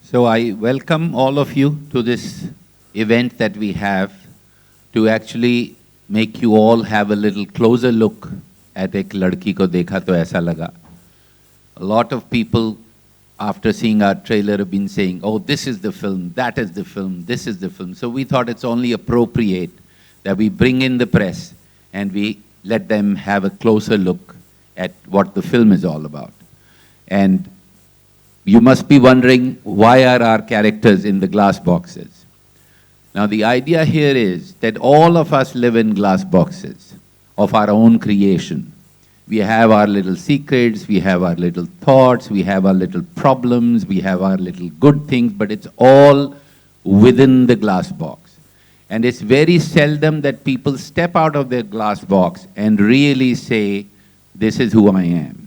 So I welcome all of you to this event that we have to actually make you all have a little closer look at एक लड़की को देखा तो ऐसा लगा. A lot of people after seeing our trailer have been saying, oh, this is the film, that is the film, this is the film. So we thought it's only appropriate that we bring in the press and we let them have a closer look at what the film is all about. And you must be wondering, why are our characters in the glass boxes? Now the idea here is that all of us live in glass boxes of our own creation. We have our little secrets, we have our little thoughts, we have our little problems, we have our little good things, but it's all within the glass box. And it's very seldom that people step out of their glass box and really say, this is who I am.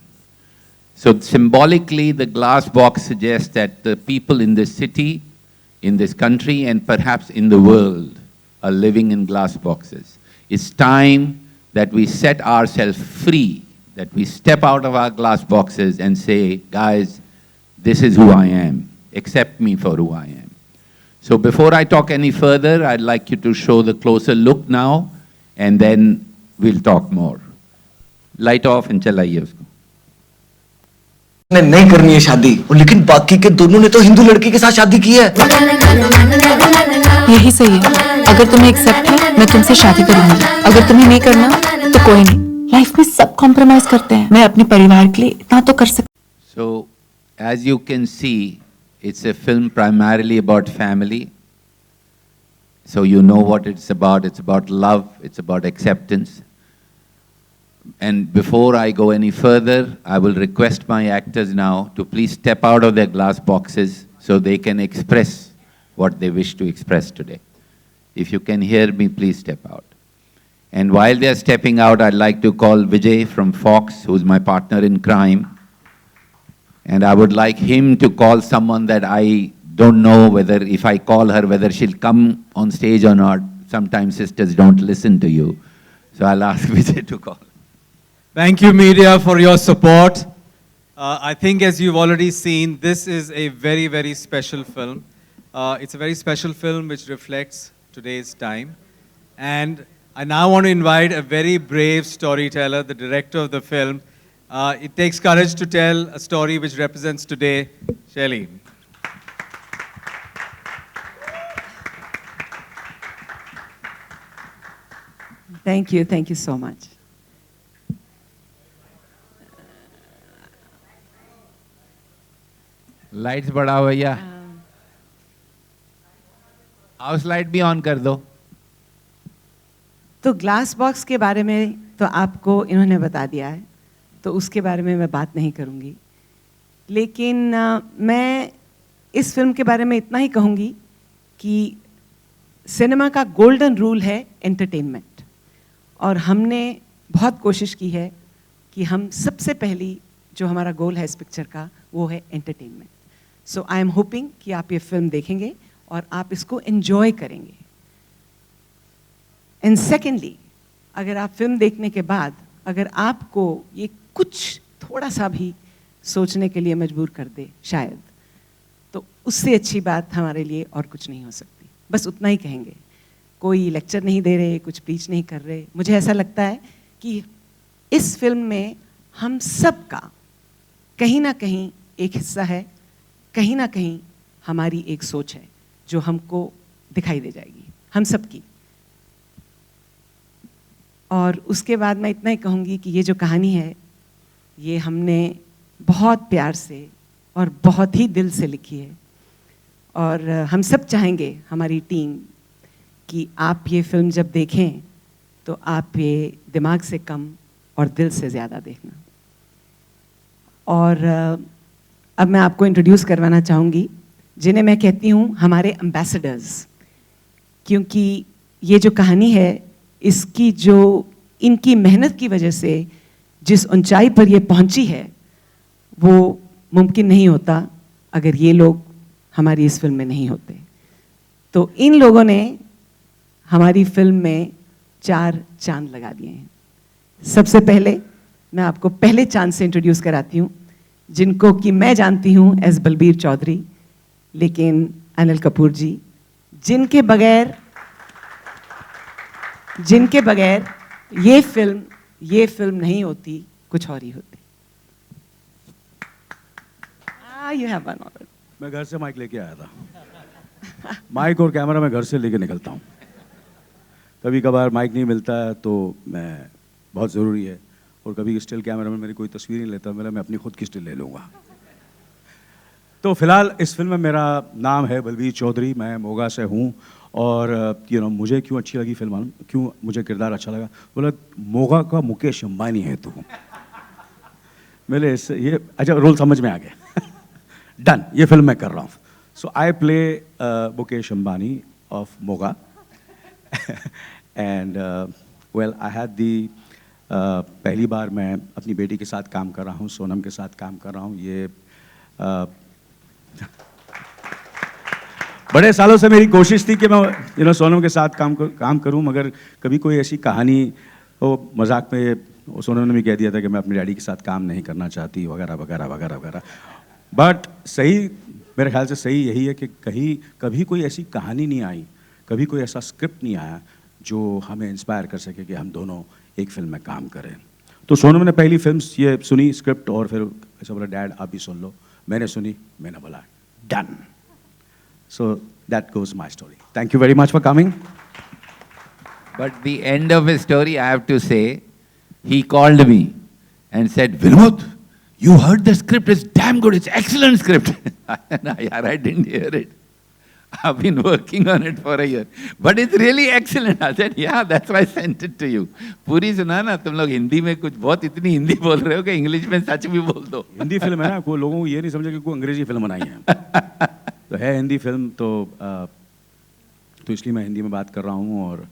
So symbolically, the glass box suggests that the people in this city, in this country, and perhaps in the world are living in glass boxes. It's time that we set ourselves free, that we step out of our glass boxes and say, guys, this is who I am. Accept me for who I am. So before I talk any further, I'd like you to show the closer look now, and then we'll talk more. Light off and चलाइए उसको. ने नहीं करनी है शादी, और लेकिन बाकी के दोनों ने तो हिंदू लड़की के साथ शादी की है. यही सही है. अगर तुम्हें एक्सेप्ट है, मैं तुमसे शादी करूंगी. अगर तुम्हें नहीं करना, तो कोई नहीं. लाइफ में सब कॉम्प्रोमाइज करते हैं. मैं अपने परिवार के लिए इतना तो कर सकती. So, as you can see, it's a film primarily about family. So you know what it's about. It's about love. It's about acceptance. And before I go any further, I will request my actors now to please step out of their glass boxes so they can express what they wish to express today. If you can hear me, please step out. And while they're stepping out, I'd like to call Vijay from Fox, who's my partner in crime. And I would like him to call someone that I don't know whether, if I call her, whether she'll come on stage or not. Sometimes sisters don't listen to you. So I'll ask Vijay to call. Thank you, media, for your support. I think as you've already seen, this is a very, very special film. It's a very special film which reflects today's time. And I now want to invite a very brave storyteller, the director of the film. It takes courage to tell a story which represents today. Shelley. Thank you so much. Lights बढ़ाओ भैया. House light भी on कर दो. तो glass box के बारे में तो आपको इन्होंने बता दिया है, तो उसके बारे में मैं बात नहीं करूंगी. लेकिन मैं इस फिल्म के बारे में इतना ही कहूंगी कि सिनेमा का गोल्डन रूल है एंटरटेनमेंट, और हमने बहुत कोशिश की है कि हम सबसे पहली जो हमारा गोल है इस पिक्चर का, वो है entertainment. So I am hoping कि आप ये फिल्म देखेंगे और आप इसको एंजॉय करेंगे. एंड सेकेंडली, अगर आप फिल्म देखने के बाद अगर आपको ये कुछ थोड़ा सा भी सोचने के लिए मजबूर कर दे शायद, तो उससे अच्छी बात हमारे लिए और कुछ नहीं हो सकती. बस उतना ही कहेंगे. कोई लेक्चर नहीं दे रहे, कुछ प्रीच नहीं कर रहे. मुझे ऐसा लगता है कि इस फिल्म में हम सब का कहीं ना कहीं एक हिस्सा है, कहीं ना कहीं हमारी एक सोच है जो हमको दिखाई दे जाएगी, हम सब की. और उसके बाद मैं इतना ही कहूँगी कि ये जो कहानी है, ये हमने बहुत प्यार से और बहुत ही दिल से लिखी है. और हम सब चाहेंगे, हमारी टीम, कि आप ये फिल्म जब देखें तो आप ये दिमाग से कम और दिल से ज़्यादा देखना. और अब मैं आपको इंट्रोड्यूस करवाना चाहूँगी जिन्हें मैं कहती हूँ हमारे एम्बेसडर्स, क्योंकि ये जो कहानी है, इसकी जो इनकी मेहनत की वजह से जिस ऊंचाई पर ये पहुंची है, वो मुमकिन नहीं होता अगर ये लोग हमारी इस फिल्म में नहीं होते. तो इन लोगों ने हमारी फिल्म में 4 चांद लगा दिए हैं. सबसे पहले मैं आपको पहले चांद से इंट्रोड्यूस कराती हूँ, जिनको कि मैं जानती हूँ एज बलबीर चौधरी. लेकिन अनिल कपूर जी, जिनके बगैर ये फिल्म नहीं होती, कुछ और ही होती। You have one already. मैं घर से माइक लेके आया था। माइक और कैमरा मैं घर से लेके निकलता हूँ। कभी कभार माइक नहीं मिलता है तो मैं बहुत ज़रूरी है, और कभी स्टिल कैमरा में मेरी कोई तस्वीर नहीं लेता, मैं अपनी खुद की स्टिल ले लूँगा। तो फिलहाल इस फिल्म में मेरा नाम है बलबीर चौधरी, मैं मोगा से हूँ, और मुझे क्यों अच्छी लगी फिल्म, मालूम क्यों मुझे किरदार अच्छा लगा? बोला मोगा का मुकेश अंबानी है तू। मेरे ये अच्छा रोल समझ में आ गया। डन, ये फिल्म मैं कर रहा हूँ। So I play Mukesh Ambani of Moga, and well I had the पहली बार मैं अपनी बेटी के साथ काम कर रहा हूँ, सोनम के साथ काम कर रहा हूँ। ये बड़े सालों से मेरी कोशिश थी कि मैं सोनम के साथ काम करूं, मगर कभी कोई ऐसी कहानी, वो मजाक में सोनम ने भी कह दिया था कि मैं अपने डैडी के साथ काम नहीं करना चाहती, वगैरह वगैरह वगैरह वगैरह। बट सही, मेरे ख्याल से सही यही है कि कभी कोई ऐसी कहानी नहीं आई, कभी कोई ऐसा स्क्रिप्ट नहीं आया जो हमें इंस्पायर कर सके कि हम दोनों एक फिल्म में काम करें। तो सोनम ने पहली फिल्म ये सुनी स्क्रिप्ट, और फिर ऐसा बोला डैड आप भी सुन लो। मैंने सुनी, मैंने बोला done. So that goes my story. Thank you very much for coming. But the end of his story, I have to say, he called me and said, Vinod, you heard the script, it's damn good, it's excellent script. Yeah, I didn't hear it. I've been working on it for a year. But it's really excellent. I said, yeah, that's why I sent it to you. पूरी सुना ना, तुम लोग हिंदी में कुछ बहुत इतनी हिंदी बोल रहे हो कि इंग्लिश में सच भी बोल दो। हिंदी फिल्म है ना, कोई लोगों को ये नहीं समझे कि कोई अंग्रेजी फिल्म बनाई है। तो है हिंदी फिल्म, तो इसलिए मैं हिंदी में बात कर रहा हूँ, और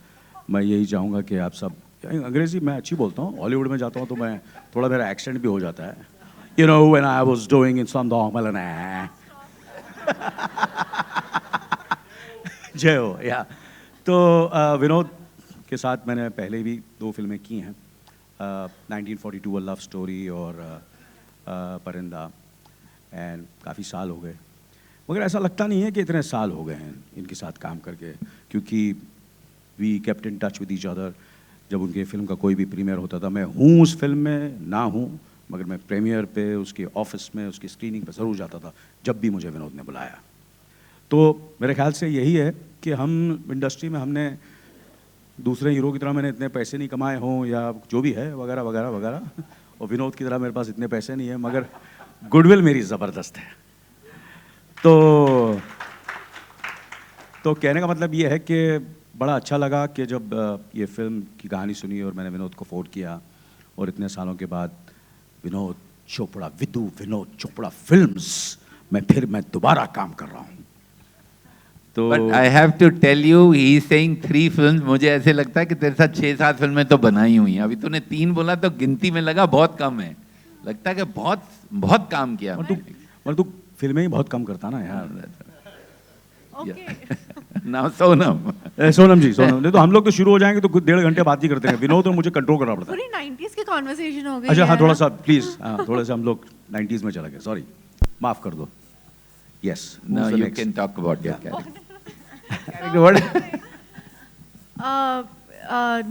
मैं यही चाहूँगा कि आप सब, अंग्रेज़ी मैं अच्छी बोलता हूँ, हॉलीवुड में जाता हूँ तो मैं थोड़ा, मेरा एक्सेंट भी हो जाता है, when I was doing in some जय हो, या तो विनोद के साथ मैंने पहले भी 2 फिल्में की हैं, 1942 अ लव स्टोरी और परिंदा, एंड काफ़ी साल हो गए, मगर ऐसा लगता नहीं है कि इतने साल हो गए हैं इनके साथ काम करके, क्योंकि we kept in touch with each other. जब उनके फिल्म का कोई भी प्रीमियर होता था, मैं हूँ उस फिल्म में ना हूँ, मगर मैं प्रीमियर पे, उसके ऑफिस में, उसकी स्क्रीनिंग पे ज़रूर जाता था जब भी मुझे विनोद ने बुलाया। तो मेरे ख्याल से यही है कि हम इंडस्ट्री में, हमने दूसरे हीरो की तरह मैंने इतने पैसे नहीं कमाए हों या जो भी है वगैरह वगैरह वगैरह, और विनोद की तरह मेरे पास इतने पैसे नहीं है, मगर गुडविल मेरी ज़बरदस्त है। तो कहने का मतलब ये है कि बड़ा अच्छा लगा कि जब ये फिल्म की कहानी सुनी और मैंने विनोद को फ़ोन किया, और इतने सालों के बाद विनोद चोपड़ा फिल्म्स में फिर मैं दोबारा काम कर रहा हूँ। तो But I have to tell you, he is saying 3 films. मुझे ऐसे लगता है कि तेरे साथ 6-7 फिल्में तो बनाई हुई हैं। अभी तूने 3 बोला तो गिनती में लगा बहुत कम है, लगता है कि बहुत काम किया। और तू फिल्में ही बहुत कम करता ना यार। Now सोनम जी, नहीं तो हम लोग तो शुरू हो जाएंगे तो कुछ 1.5 घंटे बात ही करते हैं। विनोद तो मुझे कंट्रोल करना पड़ता है। पूरी 90s की कॉन्वर्सेशन हो गई। अच्छा हाँ, थोड़ा सा प्लीज, थोड़ा सा हम लोग 90s में चला गए, सॉरी, माफ कर दो। Yes, now you can talk about your character.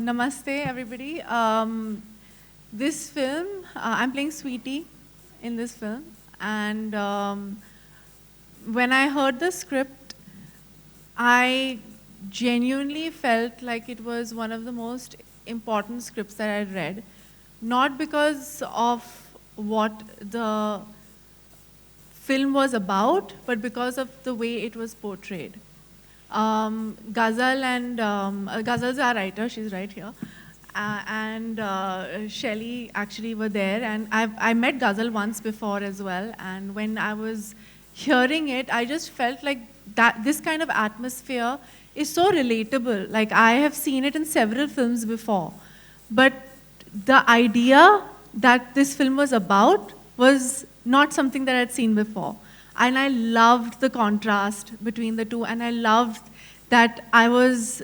Namaste everybody. This film, I'm playing Sweetie in this film, and when I heard the script, I genuinely felt like it was one of the most important scripts that I'd read, not because of what the film was about, but because of the way it was portrayed. Ghazal and Ghazal's our writer, she's right here, and Shelley actually were there, and I met Ghazal once before as well, and when I was hearing it, I just felt like that this kind of atmosphere is so relatable. Like, I have seen it in several films before, but the idea that this film was about was not something that I'd seen before. And I loved the contrast between the two, and I loved that I was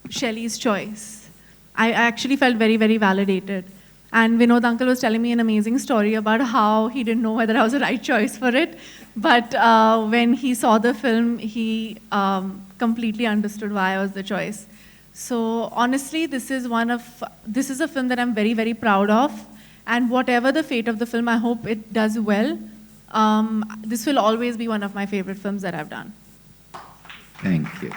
Shelley's choice. I actually felt very, very validated. And Vinod uncle was telling me an amazing story about how he didn't know whether I was the right choice for it. But when he saw the film, he completely understood why I was the choice. So honestly, this is a film that I'm very, very proud of. And whatever the fate of the film, I hope it does well. This will always be one of my favorite films that I've done. Thank you.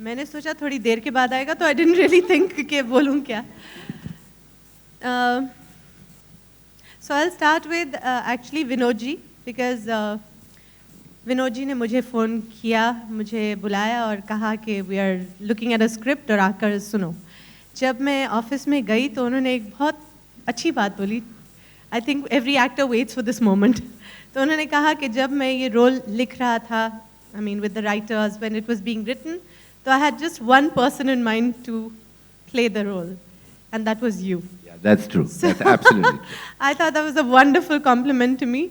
मैंने सोचा थोड़ी देर के बाद आएगा तो I didn't really think कि बोलूं क्या so I will start with actually Vinod ji because Vinod ji ने मुझे फ़ोन किया मुझे बुलाया और कहा कि we are looking at a script और आकर सुनो जब मैं ऑफिस में गई तो उन्होंने एक बहुत अच्छी बात बोली I think every actor waits for this moment तो उन्होंने कहा कि जब मैं ये रोल लिख रहा था I mean with the writers when it was being written So I had just one person in mind to play the role, and that was you. Yeah, that's true. That's absolutely true. I thought that was a wonderful compliment to me.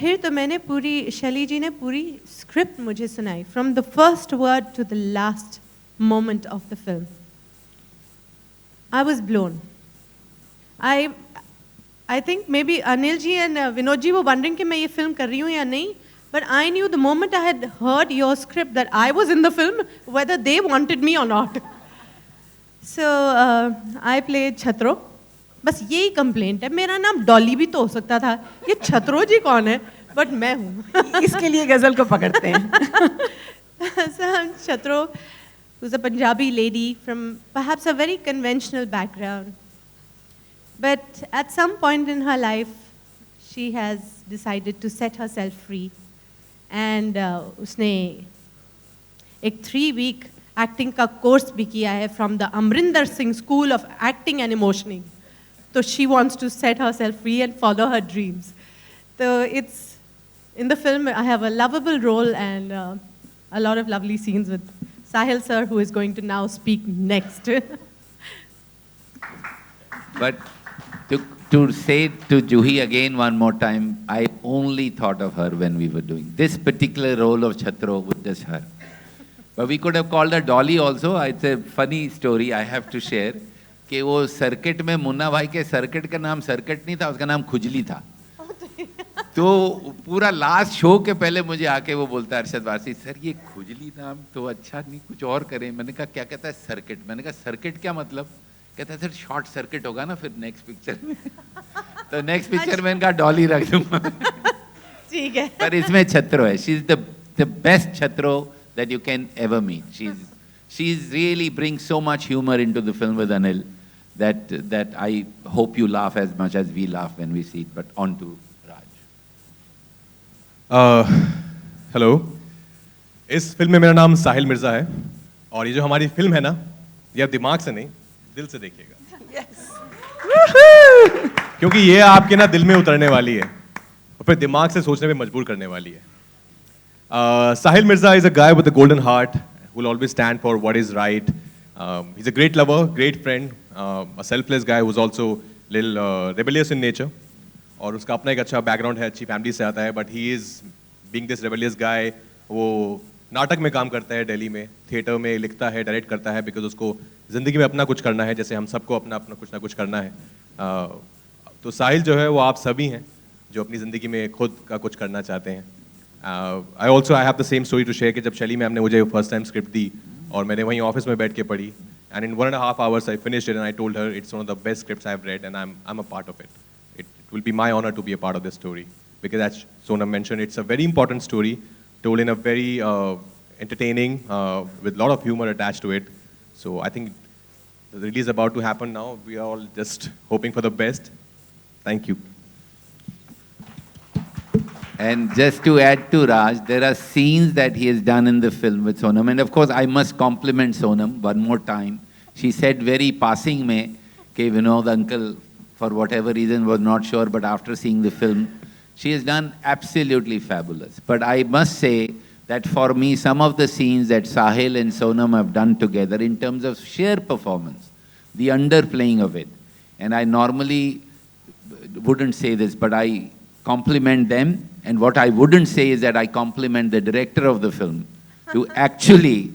फिर तो मैंने पूरी शैली जी ने पूरी script मुझे सुनाई from the first word to the last moment of the film. I was blown. I think maybe Anil ji and Vinod ji were wondering कि मैं ये film कर रही हूँ या नहीं. But I knew the moment I had heard your script that I was in the film, whether they wanted me or not. So I played Chhatro. बस यही complaint है मेरा नाम डॉली भी तो हो सकता था ये छत्रो जी कौन है बट मैं हूँ इसके लिए गजल को पकड़ते हैं So Chatro, who's a Punjabi lady from perhaps a very conventional background. But at some point in her life, she has decided to set herself free. And उसने एक 3-week acting का course भी किया है from the Amrinder Singh School of Acting and Emotioning. So she wants to set herself free and follow her dreams. So it's, in the film, I have a lovable role and a lot of lovely scenes with Sahil sir, who is going to now speak next. But to say to Juhi again one more time, I only thought of her when we were doing this particular role of Chhatro with just her. But we could have called her Dolly also. It's a funny story I have to share. कि वो circuit में मुन्ना भाई के circuit का नाम circuit नहीं था उसका नाम खुजली था तो पूरा लास्ट शो के पहले मुझे आके वो बोलता है अरशद वारसी सर ये खुजली नाम तो अच्छा नहीं कुछ और करें मैंने कहा क्या कहता है सर्किट मैंने कहा सर्किट क्या मतलब कहता है सर शॉर्ट सर्किट होगा ना फिर नेक्स्ट पिक्चर में तो नेक्स्ट पिक्चर में इनका डॉली रख दूंगा ठीक है पर इसमें छत्रो है शी इज द बेस्ट छत्रो that you can ever meet she's really brings so much humor into the film with Anil that I hope you laugh as much as we laugh when we see it. But on to Raj. Hello इस film में मेरा नाम साहिल मिर्ज़ा है और ये जो हमारी film है ना ये आप दिमाग से नहीं दिल से देखिएगा क्योंकि ये आपके ना दिल में उतरने वाली है और फिर दिमाग से सोचने पे मजबूर करने वाली है Sahil Mirza is a guy with a golden heart who will always stand for what is right. He's a great lover, great friend, a selfless guy who's also little rebellious in nature. और उसका अपना एक अच्छा बैकग्राउंड है अच्छी family से आता है but he is being this rebellious guy वो नाटक में काम करता है दिल्ली में थिएटर में लिखता है डायरेक्ट करता है बिकॉज उसको ज़िंदगी में अपना कुछ करना है जैसे हम सबको अपना अपना कुछ ना कुछ करना है तो साहिल जो है वो आप सभी हैं जो अपनी ज़िंदगी में खुद का कुछ करना चाहते हैं I have the same story to share कि जब शैली मैम ने मुझे फर्स्ट टाइम स्क्रिप्ट दी और मैंने वहीं ऑफिस में बैठ के पढ़ी and in 1.5 hours I finished it and I told her it's one of the best scripts I've read and I'm a part of it. It will be my honor to be a part of this story because as Sonam mentioned it's a very important story told in a very entertaining with a lot of humor attached to it. So I think the release is about to happen now. We are all just hoping for the best. Thank you. And just to add to Raj, there are scenes that he has done in the film with Sonam. And of course, I must compliment Sonam one more time. She said very passing mein, कि Vinod uncle, for whatever reason, was not sure, but after seeing the film, she has done absolutely fabulous. But I must say that for me, some of the scenes that Sahil and Sonam have done together in terms of sheer performance, the underplaying of it, and I normally wouldn't say this, but I compliment them. And what I wouldn't say is that I compliment the director of the film to actually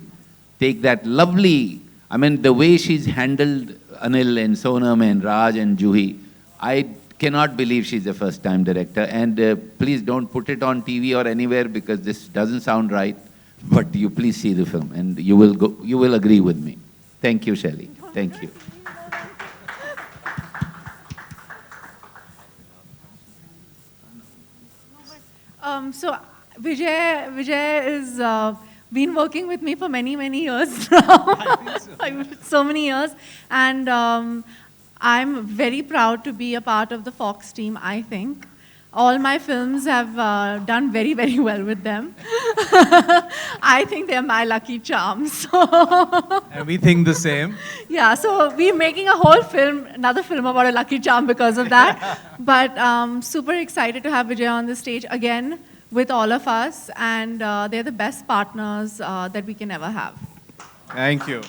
take that lovely, I mean, the way she's handled Anil and Sonam and Raj and Juhi, I cannot believe she's a first-time director. And please don't put it on TV or anywhere because this doesn't sound right. But you please see the film and you will agree with me. Thank you, Shelley. Thank you. So Vijay is been working with me for many years now. So many years, and I'm very proud to be a part of the Fox team. I think all my films have done very well with them. I think they're my lucky charms. So And we think the same. yeah, so we're making a whole film, another film about a lucky charm because of that. But super excited to have Vijay on the stage again with all of us, and they're the best partners that we can ever have. Thank you.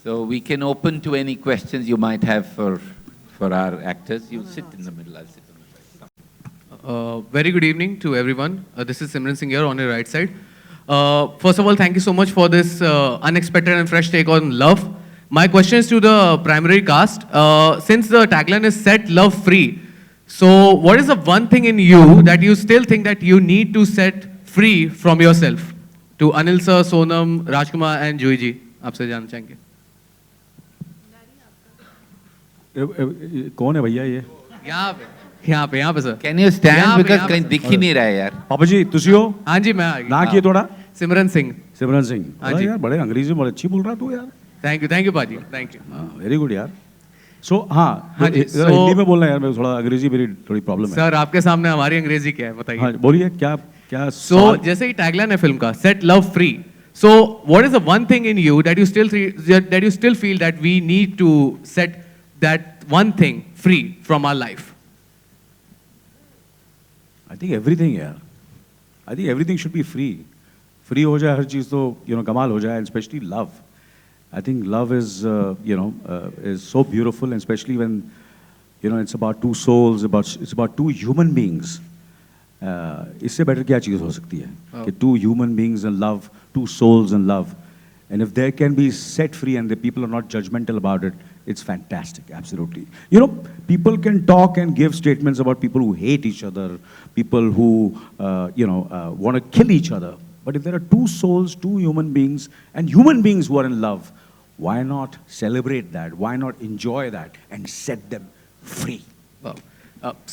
So we can open to any questions you might have for our actors. You sit in the middle, I'll sit on the right. Very good evening to everyone. This is Simran Singh here on your right side. First of all, thank you so much for this unexpected and fresh take on love. My question is to the primary cast. Since the tagline is set love free, so what is the one thing in you that you still think that you need to set free from yourself? To Anil sir, Sonam, Rajkumar and Juhi ji, आपसे जानना चाहेंगे. कौन है भैया ये? यहाँ पे sir. Can you stand यहाँ पे, because यहाँ पे, कहीं sir. दिख ही नहीं रहा है यार. पापा जी तुसी हो? हाँ जी मैं आ गया. ना किए थोड़ा? सिमरन सिंह. सिमरन सिंह. हाँ अरे जी. यार बड़े अंग्रेजी में बड़े अच्छी बोल रहा तू यार. थैंक यू पाजी. Thank you. वेरी गुड यार. सो हाँ हाँ जी, जरा हिंदी में बोलना यार, मैं थोड़ा अंग्रेजी मेरी थोड़ी प्रॉब्लम है. सर आपके सामने हमारी अंग्रेजी क्या है बताइए. हाँ बोलिए क्या क्या. सो जैसे ही टैगलाइन है फिल्म का set love free, so what is the one thing in you that you still feel that we need to set that one thing free from our life? I think everything यार. I think everything should be free. Free हो जाए हर चीज़ तो कमाल हो जाए. And specially love. I think love is, is so beautiful, and especially when, it's about two souls, it's about two human beings. इससे better क्या चीज़ हो सकती है? कि two human beings in love, two souls in love, and if they can be set free and the people are not judgmental about it, it's fantastic, absolutely. People can talk and give statements about people who hate each other, people who, want to kill each other. But if there are two souls, two human beings, and human beings who are in love, why not celebrate that? Why not enjoy that and set them free?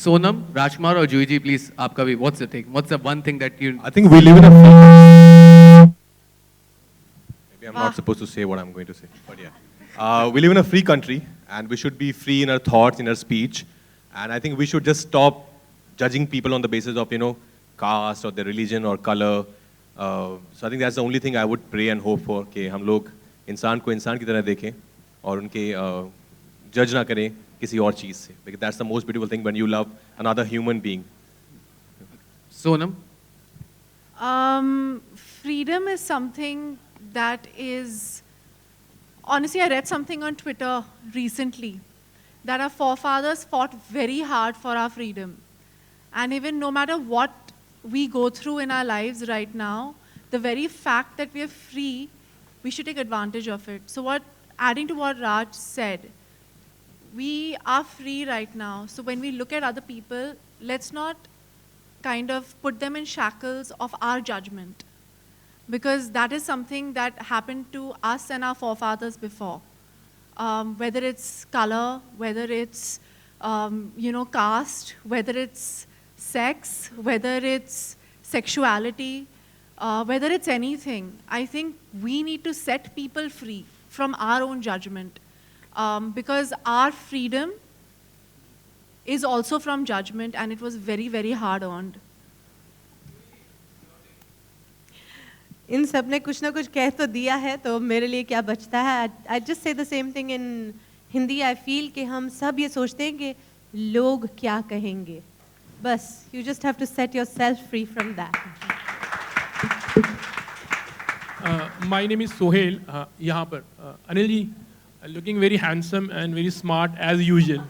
Sonam, Rajkumar or Juhi ji, please, आपका भी, what's the take? What's the one thing that you... I think we live in a free... Maybe I'm not supposed to say what I'm going to say, but yeah. We live in a free country, and we should be free in our thoughts, in our speech. And I think we should just stop judging people on the basis of, caste or their religion or color. So I think that's the only thing I would pray and hope for, कि हम लोग इंसान को इंसान की तरह देखें और उनके जज ना करें किसी और चीज़ से. Because that's the most beautiful thing when you love another human being. Sonam? Freedom is something that is, honestly, I read something on Twitter recently that our forefathers fought very hard for our freedom. And even no matter what we go through in our lives right now, the very fact that we are free, we should take advantage of it. So adding to what Raj said, we are free right now. So when we look at other people, let's not kind of put them in shackles of our judgment, because that is something that happened to us and our forefathers before. Whether it's color, whether it's caste, whether it's sex, whether it's sexuality, whether it's anything, I think we need to set people free from our own judgment, because our freedom is also from judgment, and it was very hard earned. इन सब ने कुछ ना कुछ कह तो दिया है, तो मेरे लिए क्या बचता है? I just say the same thing in Hindi. I feel कि हम सब ये सोचते हैं कि लोग क्या कहेंगे. बस, you just have to set yourself free from that. My name is Sohail. यहाँ पर Anil ji, looking very handsome and very smart as usual.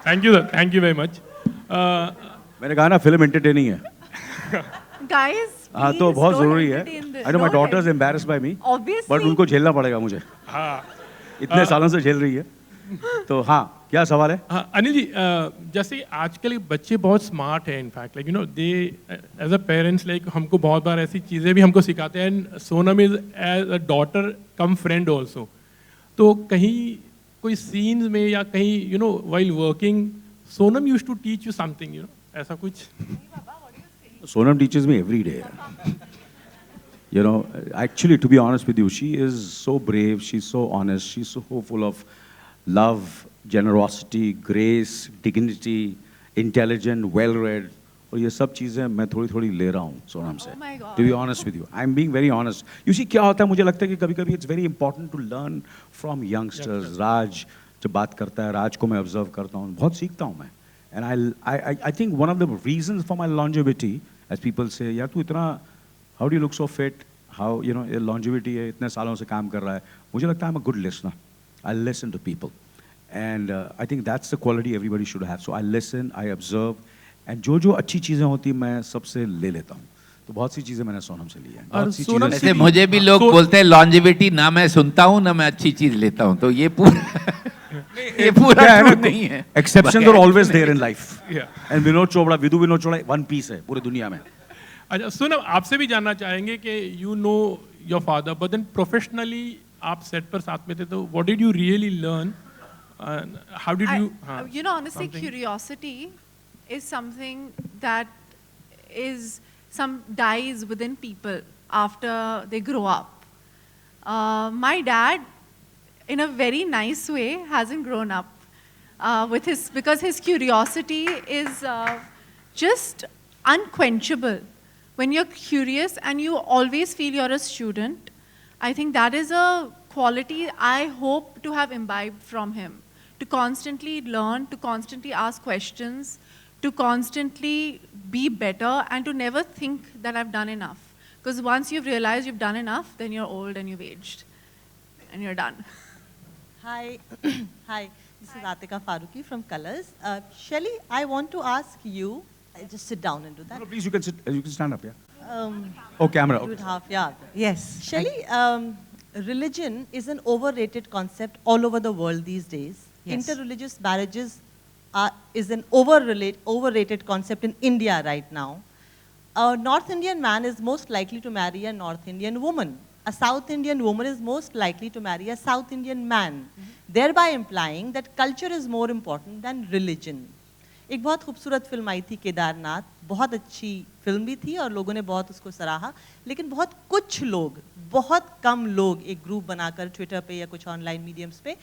Thank you, sir. Thank you very much. मैंने कहा ना फिल्म एंटरटेनिंग है. Guys, हाँ तो please बहुत don't जरूरी है. entertain the- I know my don't daughter is entertain. embarrassed by me. Obviously. But उनको झेलना पड़ेगा मुझे. हाँ इतने सालों से झेल रही है. तो हाँ, क्या सवाल है? हाँ, अनिल जी, जैसे आजकल के बच्चे बहुत स्मार्ट हैं in fact, like you know they as a parents, like हमको बहुत बार ऐसी चीज़ें भी हमको सिखाते हैं. एंड Sonam is as a daughter cum friend also. तो कहीं कोई सीन्स में या कहीं you know while working Sonam use to teach you something, you know ऐसा कुछ? Sonam teaches me every day. You know, actually, to be honest with you, she is so brave, she's so honest, she's so full of love, generosity, grace, dignity, intelligent, well-read. और ये सब चीज़ें मैं थोड़ी-थोड़ी ले रहा हूँ सोनम से. Oh my God. To be honest with you, I'm being very honest. You see, क्या होता है, मुझे लगता है कि कभी-कभी it's very important to learn from youngsters. राज जब बात करता है, राज को मैं observe करता हूँ, बहुत सीखता हूँ मैं. And I think one of the reasons for my longevity, as people say, यार तू इतना, how do you look so fit? How, you know, ये longevity है, इतने सालों से काम कर रहा है. मुझे लगता है I'm a good listener. I listen to people. And I think that's the quality everybody should have. So I listen, I observe, and जो अच्छी चीज़ें होती हैं मैं सबसे ले लेता हूँ. तो बहुत सी चीज़ें मैंने सोनम से ली हैं. बहुत सी सोनम चीज़ें. से वैसे मुझे भी लोग बोलते हैं लॉन्जिविटी, ना मैं सुनता हूँ ना मैं अच्छी चीज लेता हूँ, तो ये पूरा क्या है true ना, नहीं है. exceptions are always there in life. Yeah. And Vinod Chopra one piece है पूरी दुनिया में. अच्छा सोनम, आपसे भी जानना चाहेंगे कि you know your father but then professionally आप सेट पर साथ में थे, तो what did you really learn, how did you? You know, honestly, curiosity is something that dies within people after they grow up. My dad, in a very nice way, hasn't grown up because his curiosity is just unquenchable. When you're curious and you always feel you're a student, I think that is a quality I hope to have imbibed from him. To constantly learn, to constantly ask questions, to constantly be better, and to never think that I've done enough. Because once you've realized you've done enough, then you're old and you've aged. And you're done. Hi, hi. This is Atika Faruqi from Colors. Shelly, I want to ask you. Just sit down and do that. No, please, you can sit. You can stand up. Yeah. Um, Oh, camera. do it Okay. half, yeah. Yes. Shelly, religion is an overrated concept all over the world these days. Yes. Interreligious marriages is an overrated concept in India right now. A North Indian man is most likely to marry a North Indian woman. A South Indian woman is most likely to marry a South Indian man, thereby implying that culture is more important than religion. एक बहुत खूबसूरत film आई थी केदारनाथ, बहुत अच्छी film भी थी और लोगों ने बहुत उसको सराहा, लेकिन बहुत कुछ लोग, बहुत कम लोग एक ग्रुप बनाकर ट्विटर पे या कुछ ऑनलाइन मीडियम्स पे,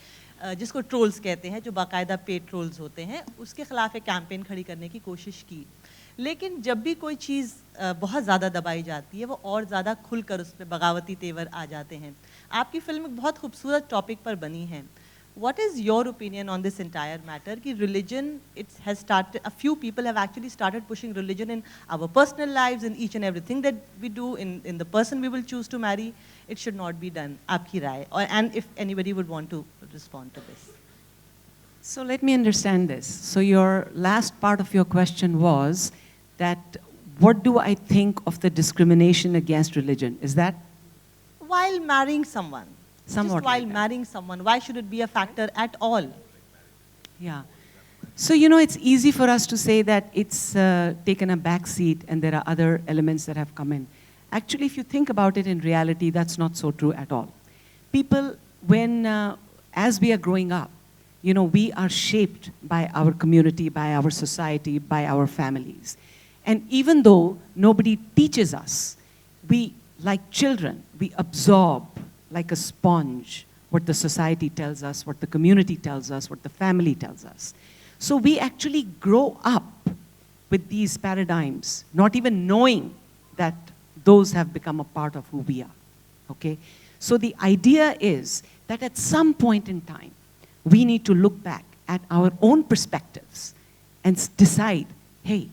जिसको ट्रोल्स कहते हैं, जो बाकायदा पेड ट्रोल्स होते हैं, उसके खिलाफ एक कैंपेन खड़ी करने की कोशिश की. लेकिन जब भी कोई चीज़ बहुत ज़्यादा दबाई जाती है, वो और ज़्यादा खुलकर उस पर बगावती तेवर आ जाते हैं. आपकी फिल्म एक बहुत खूबसूरत टॉपिक पर बनी है. What is your opinion on this entire matter? Ki religion, it has started, a few people have actually started pushing religion in our personal lives, in each and everything that we do, in the person we will choose to marry. It should not be done. Aapki rai. And if anybody would want to respond to this. So let me understand this. So your last part of your question was that what do I think of the discrimination against religion? Is that? While marrying someone. Somewhat Just while like that. marrying someone, why should it be a factor at all? Yeah. So, you know, it's easy for us to say that it's taken a back seat and there are other elements that have come in. Actually, if you think about it in reality, that's not so true at all. People, as we are growing up, you know, we are shaped by our community, by our society, by our families. And even though nobody teaches us, we, like children, we absorb like a sponge what the society tells us, what the community tells us, what the family tells us. So we actually grow up with these paradigms, not even knowing that those have become a part of who we are, okay? So the idea is that at some point in time, we need to look back at our own perspectives and decide, hey,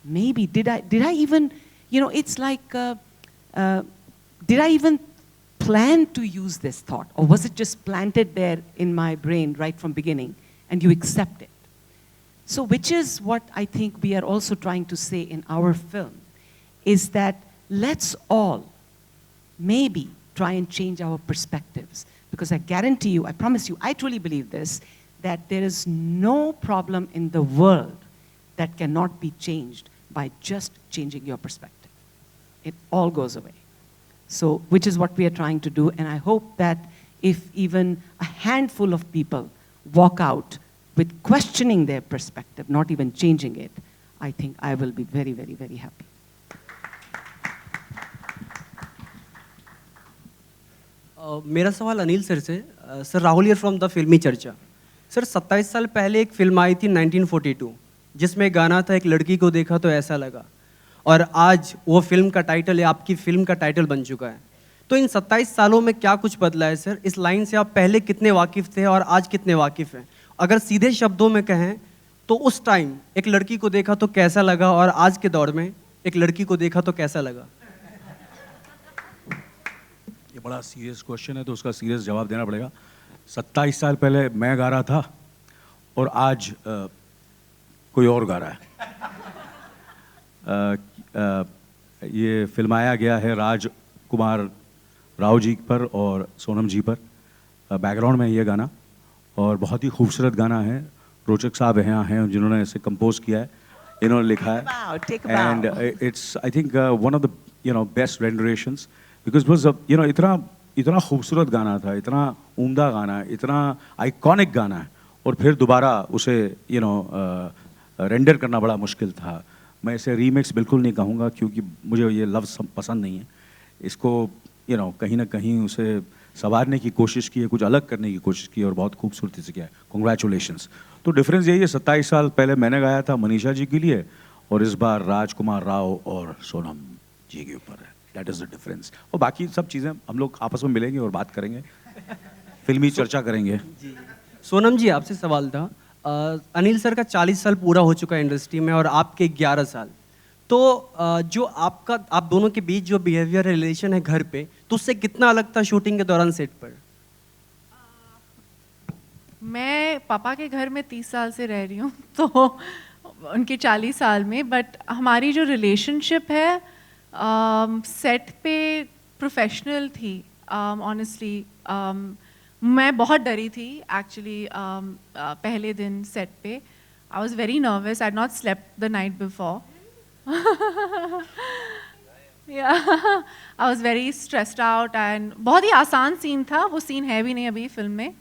maybe did I even, you know, it's like did I even plan to use this thought, or was it just planted there in my brain right from beginning, and you accept it? So which is what I think we are also trying to say in our film, is that let's all maybe try and change our perspectives. Because I guarantee you, I promise you, I truly believe this, that there is no problem in the world that cannot be changed by just changing your perspective. It all goes away. So, which is what we are trying to do, and I hope that if even a handful of people walk out with questioning their perspective, not even changing it, I think I will be very, very, very happy. मेरा सवाल Anil sir से। Sir, Rahul here from the फिल्मी चर्चा। Sir, 27 साल पहले एक film आई थी 1942, जिसमें गाना था एक लड़की को देखा तो ऐसा लगा, और आज वो फिल्म का टाइटल है, आपकी फिल्म का टाइटल बन चुका है। तो इन 27 सालों में क्या कुछ बदला है सर? इस लाइन से आप पहले कितने वाकिफ़ थे और आज कितने वाकिफ़ हैं? अगर सीधे शब्दों में कहें तो उस टाइम एक लड़की को देखा तो कैसा लगा, और आज के दौर में एक लड़की को देखा तो कैसा लगा? ये बड़ा सीरियस क्वेश्चन है, तो उसका सीरियस जवाब देना पड़ेगा। 27 साल पहले मैं गा रहा था और आज कोई और गा रहा है। ये फिल्माया गया है राजकुमार राव जी पर और सोनम जी पर। बैकग्राउंड में ये गाना, और बहुत ही खूबसूरत गाना है। रोचक साहब यहाँ हैं जिन्होंने इसे कंपोज किया है, इन्होंने लिखा है, and it's I think one of the best renditions, because was इतना खूबसूरत गाना था, इतना उम्दा गाना है, इतना आइकॉनिक गाना है, और फिर दोबारा उसे रेंडर करना बड़ा मुश्किल था। मैं इसे रीमिक्स बिल्कुल नहीं कहूँगा, क्योंकि मुझे ये लफ्ज़ पसंद नहीं है। इसको कहीं ना कहीं उसे संवारने की कोशिश की है, कुछ अलग करने की कोशिश की है, और बहुत खूबसूरती से किया है। कॉन्ग्रेचुलेशंस। तो डिफरेंस यही है, 27 साल पहले मैंने गाया था मनीषा जी के लिए, और इस बार राजकुमार राव और सोनम जी के ऊपर है। That is the difference. और बाकी सब चीज़ें हम लोग आपस में मिलेंगे और बात करेंगे, फिल्मी चर्चा करेंगे। सोनम जी, आपसे सवाल था। अनिल सर का 40 साल पूरा हो चुका है इंडस्ट्री में, और आपके 11 साल। तो जो आप दोनों के बीच जो बिहेवियर रिलेशन है घर पे, तो उससे कितना अलग था शूटिंग के दौरान सेट पर? मैं पापा के घर में 30 साल से रह रही हूँ, तो उनके 40 साल में, बट हमारी जो रिलेशनशिप है सेट पे प्रोफेशनल थी। ऑनेस्टली मैं बहुत डरी थी एक्चुअली पहले दिन सेट पे। I was very nervous, I had not slept the night before. I was very stressed out, and बहुत ही आसान सीन था। वो सीन है भी नहीं अभी फिल्म में,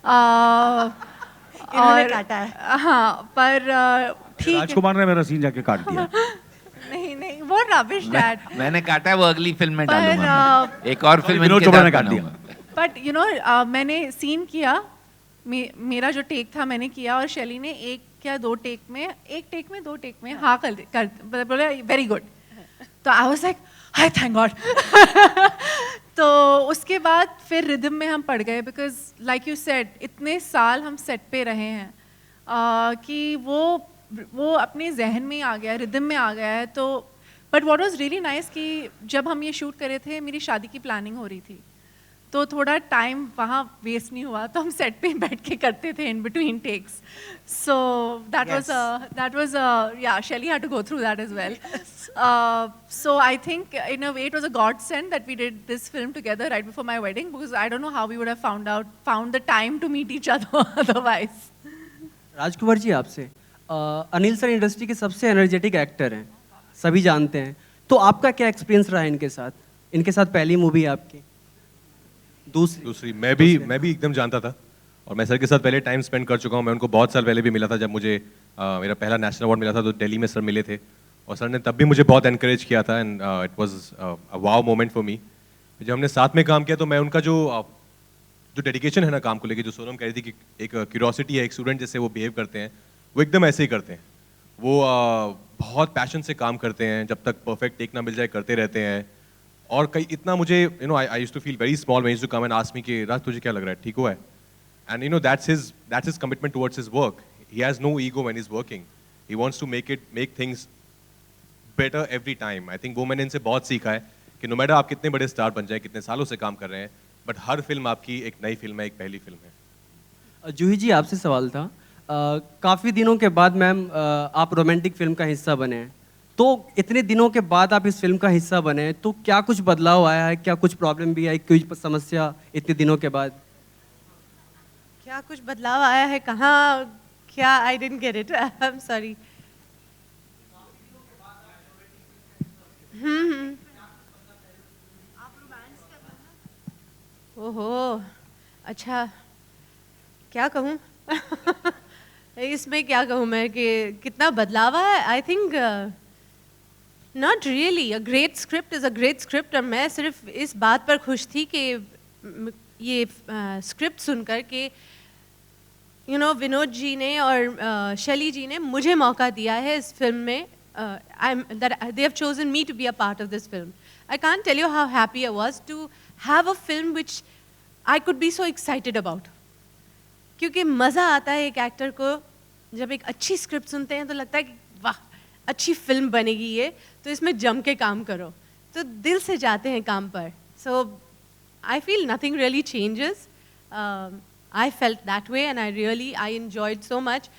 और काटा है। हाँ, पर ठीक। राजकुमार ने मेरा सीन जाके काट दिया। नहीं, वो रबिश डैड। मैंने काटा है, वो अगली फिल्म में डालूंगा। एक और फिल्म विनोद चोपड़ा ने काट दिया। बट मैंने सीन किया, मेरा जो टेक था मैंने किया, और शैली ने एक दो टेक में हाँ कर बोले वेरी गुड। तो I was like hi thank God. तो उसके बाद फिर रिदम में हम पड़ गए, बिकॉज लाइक यू सेड इतने साल हम सेट पे रहे हैं कि वो अपने जहन में आ गया, रिदम में आ गया है। तो but what was really nice कि जब हम ये शूट कर रहे थे, मेरी शादी की प्लानिंग हो रही थी, तो थोड़ा टाइम वहाँ वेस्ट नहीं हुआ, तो हम सेट पे बैठ के करते थे in between takes. So that was yeah Shelly had to go through that as well. So I think in a way it was a godsend that we did this film together right before my wedding, because I don't know how we would have found the time to meet each other otherwise. Rajkumar ji, आपसे Anil sir industry के सबसे energetic actor हैं, सभी जानते हैं। तो आपका क्या एक्सपीरियंस रहा है इनके साथ? इनके साथ पहली मूवी है आपकी, दूसरी मैं भी एकदम जानता था, और मैं सर के साथ पहले टाइम स्पेंड कर चुका हूँ। मैं उनको बहुत साल पहले भी मिला था, जब मुझे मेरा पहला नेशनल अवार्ड मिला था, तो दिल्ली में सर मिले थे, और सर ने तब भी मुझे बहुत एनकरेज किया था, and it was a wow moment for me. जब हमने साथ में काम किया, तो मैं उनका जो डेडिकेशन है ना काम को लेके, जो सोनम कह रही थी कि एक क्यूरियोसिटी है, एक स्टूडेंट जैसे वो बिहेव करते हैं, वो एकदम ऐसे ही करते हैं। वो बहुत पैशन से काम करते हैं, जब तक परफेक्ट टेक ना मिल जाए करते रहते हैं। और कई इतना मुझे I used to feel very small when he used to come and ask me कि राज तुझे क्या लग रहा है, ठीक हुआ है? And that's his commitment towards his work. He has no ego when he is working, he wants to make things better every time. I think वो मैंने इनसे बहुत सीखा है कि कि नो मैटर आप कितने बड़े स्टार बन जाए, कितने सालों से काम कर रहे हैं, बट हर फिल्म आपकी एक नई फिल्म है, एक पहली फिल्म है। जूही जी आपसे सवाल था, काफ़ी दिनों के बाद मैम आप रोमांटिक फिल्म का हिस्सा बने हैं, तो इतने दिनों के बाद आप इस फिल्म का हिस्सा बने, तो क्या कुछ बदलाव आया है, क्या कुछ प्रॉब्लम भी आई, कोई समस्या इतने दिनों के बाद? क्या कुछ बदलाव आया है कहाँ, क्या? I didn't get it, I am sorry. ओहो, अच्छा, क्या कहूँ? इसमें क्या कहूँ मैं कि कितना बदलाव है? I think not really. A great script is a great script, और मैं सिर्फ इस बात पर खुश थी कि ये स्क्रिप्ट सुनकर के विनोद जी ने और शैली जी ने मुझे मौका दिया है इस फिल्म में. They have chosen me to be a part of this film. I can't tell you how happy I was to have a film which I could be so excited about. क्योंकि मज़ा आता है एक actor को जब एक अच्छी script सुनते हैं तो लगता है कि वाह अच्छी फिल्म बनेगी ये, तो इसमें जम के काम करो, तो दिल से जाते हैं काम पर. So I feel nothing really changes. I felt that way and I enjoyed so much.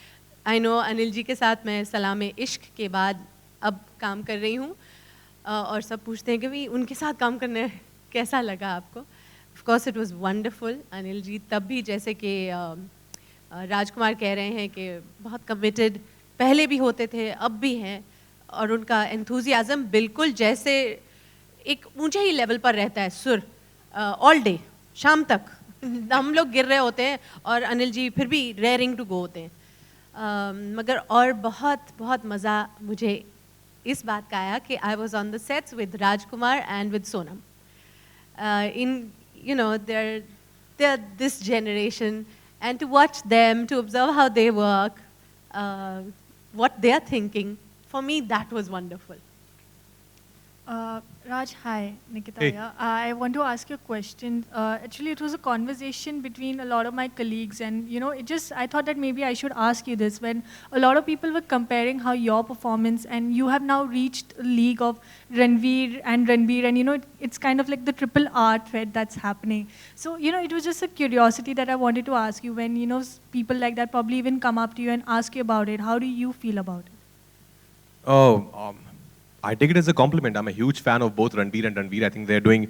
I know Anil ji के साथ मैं सलाम-ए इश्क के बाद अब काम कर रही हूँ और सब पूछते हैं कि भाई उनके साथ काम करने कैसा लगा आपको. Of course it was wonderful. Anil ji तब भी जैसे कि राजकुमार कह रहे हैं कि बहुत कमिटेड पहले भी होते थे अब भी हैं, और उनका एंथुजियाज़म बिल्कुल जैसे एक ऊंचे ही लेवल पर रहता है सुर ऑल डे शाम तक. हम लोग गिर रहे होते हैं और अनिल जी फिर भी रेयरिंग टू गो होते हैं. मगर और बहुत बहुत मज़ा मुझे इस बात का आया कि I was on the sets with Rajkumar and with Sonam. they're this generation, and to watch them, to observe how they work, what they're thinking, for me that was wonderful. Raj, hi, Nikita Hey. here. I want to ask you a question. Actually, it was a conversation between a lot of my colleagues, and I thought that maybe I should ask you this. When a lot of people were comparing how your performance, and you have now reached a league of Ranveer, and it's kind of like the triple R thread that's happening. So, it was just a curiosity that I wanted to ask you. When, people like that probably even come up to you and ask you about it, how do you feel about it? I take it as a compliment. I'm a huge fan of both Ranveer and Ranveer. I think they're doing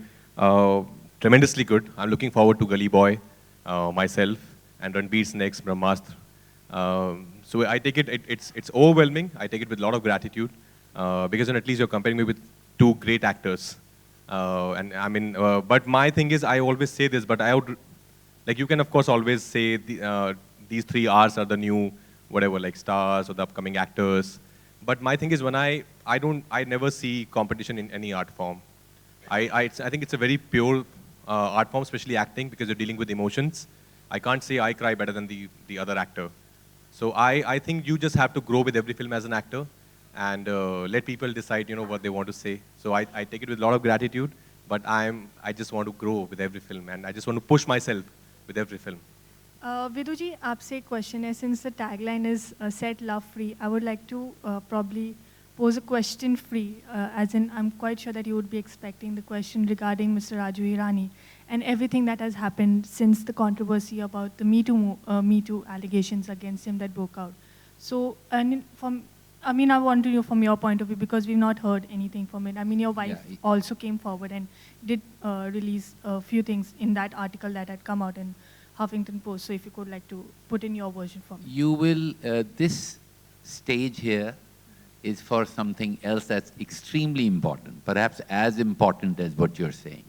tremendously good. I'm looking forward to Gully Boy, myself, and Ranveer's next, Brahmastra. So I take it, it's overwhelming. I take it with a lot of gratitude because then at least you're comparing me with two great actors. And I mean, but my thing is, I always say this, but I would, like you can of course always say these three R's are the new whatever, like stars or the upcoming actors. But my thing is, when I never see competition in any art form. I think it's a very pure art form, especially acting, because you're dealing with emotions. I can't say I cry better than the other actor. So I think you just have to grow with every film as an actor and let people decide, what they want to say. So I take it with a lot of gratitude, but I just want to grow with every film, and I just want to push myself with every film. Vidu ji, आपसे एक question है. Since the tagline is set love free, I would like to probably pose a question free, as in I'm quite sure that you would be expecting the question regarding Mr. Raju Hirani and everything that has happened since the controversy about the Me Too allegations against him that broke out. So, I want to know from your point of view, because we've not heard anything from it. I mean, your wife also came forward and did release a few things in that article that had come out in Huffington Post. So if you could like to put in your version for me. You will, this stage here is for something else that's extremely important, perhaps as important as what you're saying.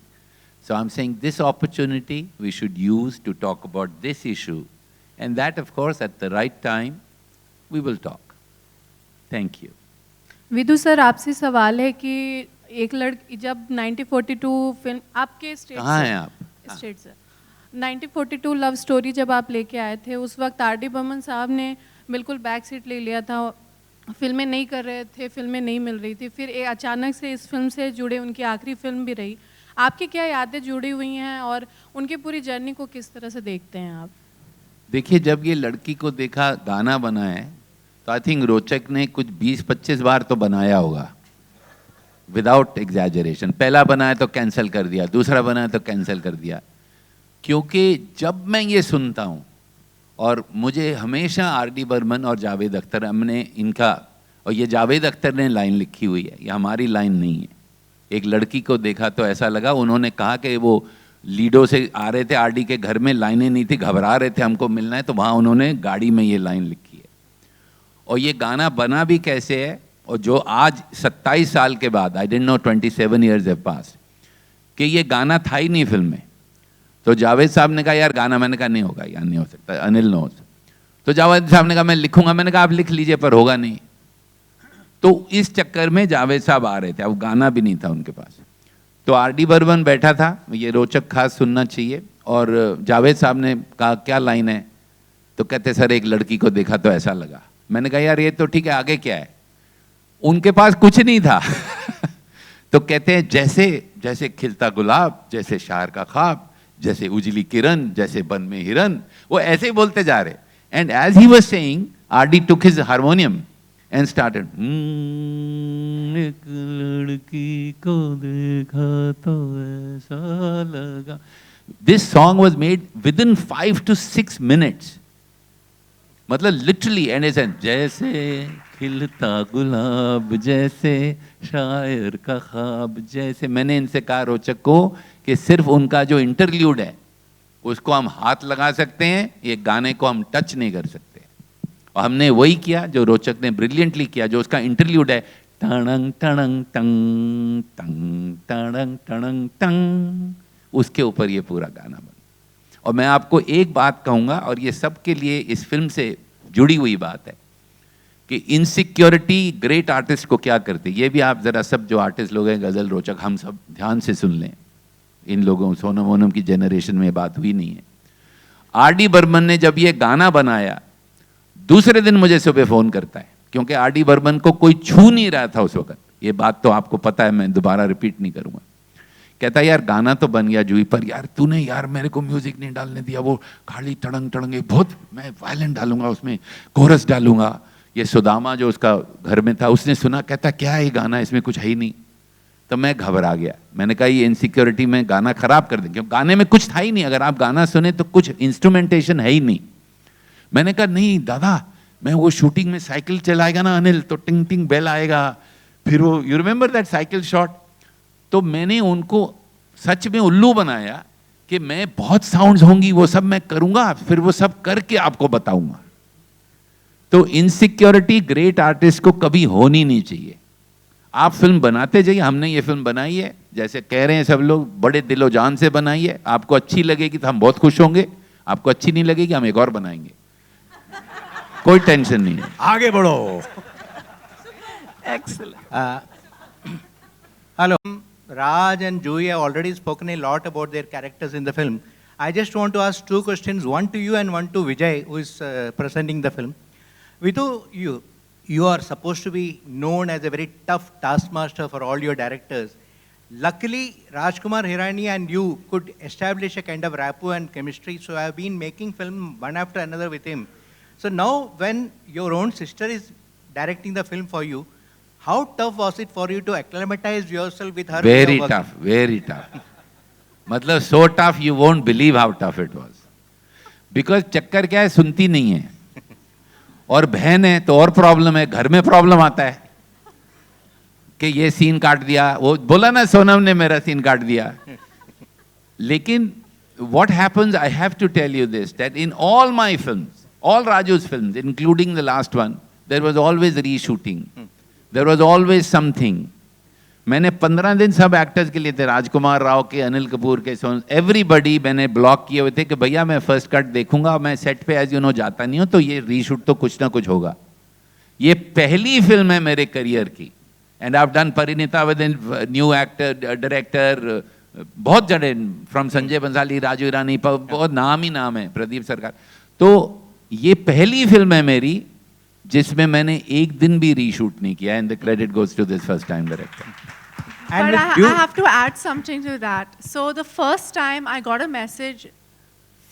So I'm saying this opportunity we should use to talk about this issue, and that of course at the right time we will talk. Thank you. Vidhu sir आपसे सवाल है कि एक लड़की जब 1942 film आपके state कहाँ हैं आप? स्टेट से 1942 लव स्टोरी जब आप लेके आए थे, उस वक्त आर.डी. बर्मन साहब ने बिल्कुल बैक सीट ले लिया था, फिल्में नहीं कर रहे थे, फिल्में नहीं मिल रही थी. फिर अचानक से इस फिल्म से जुड़े, उनकी आखिरी फिल्म भी रही. आपकी क्या यादें जुड़ी हुई हैं और उनकी पूरी जर्नी को किस तरह से देखते हैं आप? देखिए, जब ये लड़की को देखा गाना बना है तो आई थिंक रोचक ने कुछ 20-25 बार तो बनाया होगा. Without exaggeration. पहला बनाया तो कैंसिल कर दिया, दूसरा बनाया तो कैंसिल कर दिया, क्योंकि जब मैं ये सुनता हूँ, और मुझे हमेशा आर.डी. बर्मन और जावेद अख्तर, हमने इनका, और ये जावेद अख्तर ने लाइन लिखी हुई है, ये हमारी लाइन नहीं है। एक लड़की को देखा तो ऐसा लगा, उन्होंने कहा कि वो लीडो से आ रहे थे आर.डी. के घर में, लाइनें नहीं थी, घबरा रहे थे हमको मिलना है, तो वहाँ उन्होंने गाड़ी में ये लाइन लिखी है। और ये गाना बना भी कैसे है, और जो आज 27 साल के बाद, I didn't know 27 years have passed, कि ये गाना था ही नहीं फिल्म में। तो जावेद साहब ने कहा यार गाना, मैंने कहा नहीं होगा यार, नहीं हो सकता, अनिल नोज। तो जावेद साहब ने कहा मैं लिखूंगा, मैंने कहा आप लिख लीजिए पर होगा नहीं। तो इस चक्कर में जावेद साहब आ रहे थे, अब गाना भी नहीं था उनके पास। तो आर.डी. बर्मन बैठा था, ये रोचक खास सुनना चाहिए। और जावेद साहब ने कहा क्या लाइन है, तो कहते सर एक लड़की को देखा तो ऐसा लगा। मैंने कहा यार ये तो ठीक है, आगे क्या है। उनके पास कुछ नहीं था तो कहते हैं जैसे जैसे खिलता गुलाब, जैसे शायर का ख्वाब, जैसे उजली किरण, जैसे बन में हिरन, वो ऐसे ही बोलते जा रहे। And as he was saying, RD. took his harmonium and started, एक लड़की को देखा तो ऐसा लगा। This song was made within 5 to 6 minutes. मतलब लिटरली, एंड जैसे खिलता गुलाब, जैसे शायर का ख्वाब, जैसे। मैंने इनसे कहा रोचक को कि सिर्फ उनका जो इंटरल्यूड है उसको हम हाथ लगा सकते हैं, ये गाने को हम टच नहीं कर सकते। और हमने वही किया जो रोचक ने ब्रिलियंटली किया, जो उसका इंटरल्यूड है, टणंग टणंग टंग टंग टणंग टणंग टंग, उसके ऊपर ये पूरा गाना बना। और मैं आपको एक बात कहूँगा, और ये सबके लिए इस फिल्म से जुड़ी हुई बात है, कि इनसिक्योरिटी ग्रेट आर्टिस्ट को क्या करती है। ये भी आप ज़रा सब जो आर्टिस्ट लोग हैं, गज़ल रोचक, हम सब ध्यान से सुन लें। इन लोगों, सोनम वोनम की जनरेशन में बात हुई नहीं है। आर.डी. बर्मन ने जब ये गाना बनाया, दूसरे दिन मुझे सुबह फ़ोन करता है, क्योंकि आर.डी. बर्मन को कोई छू नहीं रहा था उस वक्त। ये बात तो आपको पता है, मैं दोबारा रिपीट नहीं करूँगा। कहता यार गाना तो बन गया जूही, पर यार तूने यार मेरे को म्यूजिक नहीं डालने दिया, वो खाली टड़ंग टड़ंग, बहुत मैं वायलेंट डालूंगा उसमें, कोरस डालूंगा। ये सुदामा जो उसका घर में था, उसने सुना, कहता क्या है ये गाना, इसमें कुछ है ही नहीं। तो मैं घबरा गया, मैंने कहा ये इनसिक्योरिटी में गाना खराब कर दें, क्योंकि गाने में कुछ था ही नहीं। अगर आप गाना सुने तो कुछ इंस्ट्रूमेंटेशन है ही नहीं। मैंने कहा नहीं दादा, मैं वो शूटिंग में साइकिल चलाएगा ना अनिल, तो टिंग टिंग बेल आएगा, फिर वो, you remember that cycle shot. तो मैंने उनको सच में उल्लू बनाया कि मैं बहुत साउंड्स होंगी, वो सब मैं करूंगा, फिर वो सब करके आपको बताऊंगा। तो इनसिक्योरिटी ग्रेट आर्टिस्ट को कभी होनी नहीं चाहिए। आप फिल्म बनाते जाइए, हमने ये फिल्म बनाई है, जैसे कह रहे हैं सब लोग, बड़े दिलो जान से बनाई है। आपको अच्छी लगेगी तो हम बहुत खुश होंगे, आपको अच्छी नहीं लगेगी हम एक और बनाएंगे, कोई टेंशन नहीं है। आगे बढ़ो। Excellent. Hello. Raj and Juhi have already spoken a lot about their characters in the film. I just want to ask two questions, one to you and one to Vijay, who is presenting the film. Vitu, you are supposed to be known as a very tough taskmaster for all your directors. Luckily, Rajkumar Hirani and you could establish a kind of rapport and chemistry, so I have been making film one after another with him. So now, when your own sister is directing the film for you, how tough was it for you to acclimatize yourself with her? Very tough, very tough. मतलब so tough you won't believe how tough it was. Because चक्कर क्या है, सुनती नहीं है, और बहन है तो और प्रॉब्लम है, घर में प्रॉब्लम आता है कि ये सीन काट दिया, वो बोला ना सोनम ने मेरा सीन काट दिया। लेकिन what happens, I have to tell you this, that in all my films, all Raju's films, including the last one, there was always reshooting. There was always something. मैंने 15 दिन सब एक्टर्स के लिए थे, राजकुमार राव के, अनिल कपूर के, एवरीबडी मैंने ब्लॉक किए हुए थे कि भैया मैं फर्स्ट कट देखूंगा, मैं सेट पे एज यू नो जाता नहीं हूँ, तो ये रीशूट तो कुछ ना कुछ होगा। ये पहली फिल्म है मेरे करियर की, and I have done Parineeta with new actor director, बहुत जने, फ्रॉम संजय बंसाली, राजू ईरानी, बहुत नाम ही नाम है, प्रदीप सरकार। तो ये पहली फिल्म है मेरी जिसमें मैंने एक दिन भी रीशूट नहीं किया, and the credit goes to this first time director. But I have to add something to that. So the first time I got a message